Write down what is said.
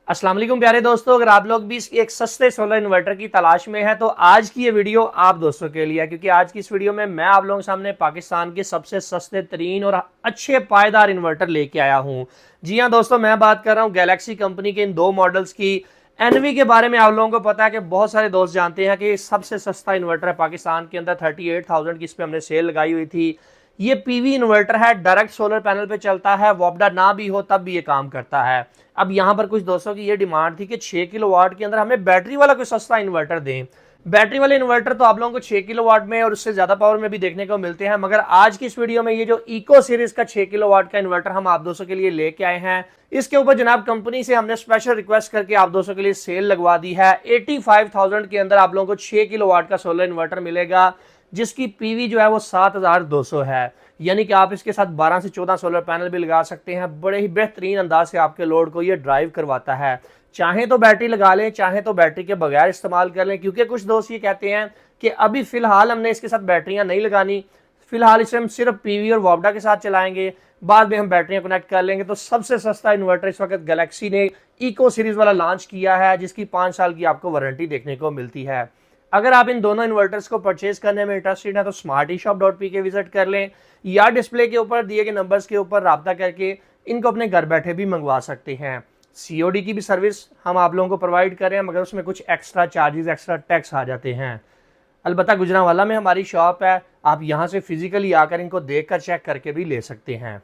अस्सलाम वालेकुम प्यारे दोस्तों, अगर आप लोग भी एक सस्ते सोलर इन्वर्टर की तलाश में हैं तो आज की ये वीडियो आप दोस्तों के लिए है, क्योंकि आज की इस वीडियो में मैं आप लोगों के सामने पाकिस्तान के सबसे सस्ते तरीन और अच्छे पायदार इन्वर्टर लेके आया हूं। जी हाँ दोस्तों, मैं बात कर रहा हूं गैलेक्सी कंपनी के इन दो मॉडल्स की। एनवी के बारे में आप लोगों को पता है कि बहुत सारे दोस्त जानते हैं कि सबसे सस्ता इन्वर्टर है पाकिस्तान के अंदर। 38,000 की इस पर हमने सेल लगाई हुई थी। ये पीवी इन्वर्टर है, डायरेक्ट सोलर पैनल पे चलता है, वोपडा ना भी हो तब भी ये काम करता है। अब यहाँ पर कुछ दोस्तों की ये डिमांड थी कि 6 किलोवाट के अंदर हमें बैटरी वाला कोई सस्ता इन्वर्टर दें। बैटरी वाले इन्वर्टर तो आप लोगों को 6 किलोवाट में और उससे ज्यादा पावर में भी देखने को मिलते हैं, मगर आज की इस वीडियो में ये जो इको सीरीज का 6 किलोवाट का इन्वर्टर हम आप दोस्तों के लिए लेके आए हैं, इसके ऊपर जनाब कंपनी से हमने स्पेशल रिक्वेस्ट करके आप दोस्तों के लिए सेल लगवा दी है। 85,000 के अंदर आप लोगों को 6 किलोवाट का सोलर इन्वर्टर मिलेगा, जिसकी पीवी जो है वो 7,200 है। यानी कि आप इसके साथ 12 से 14 सोलर पैनल भी लगा सकते हैं। बड़े ही बेहतरीन अंदाज से आपके लोड को ये ड्राइव करवाता है। चाहे तो बैटरी लगा लें, चाहे तो बैटरी के बगैर इस्तेमाल कर लें, क्योंकि कुछ दोस्त ये कहते हैं कि अभी फिलहाल हमने इसके साथ बैटरियां नहीं लगानी, फिलहाल इसे हम सिर्फ पीवी और वोपडा के साथ चलाएंगे, बाद में हम बैटरियां कनेक्ट कर लेंगे। तो सबसे सस्ता इन्वर्टर इस वक्त गैलेक्सी ने इको सीरीज वाला लॉन्च किया है, जिसकी 5 साल की आपको वारंटी देखने को मिलती है। अगर आप इन दोनों इन्वर्टर्स को परचेज करने में इंटरेस्टेड है तो smarteshop.pk विजिट कर लें, या डिस्प्ले के ऊपर दिए गए नंबर्स के ऊपर राब्ता करके इनको अपने घर बैठे भी मंगवा सकते हैं। सीओडी की भी सर्विस हम आप लोगों को प्रोवाइड कर रहे हैं, मगर उसमें कुछ एक्स्ट्रा चार्जेस, एक्स्ट्रा टैक्स आ जाते हैं। अलबत्ता गुजरांवाला में हमारी शॉप है, आप यहाँ से फिजिकली आकर इनको देख कर चेक करके भी ले सकते हैं।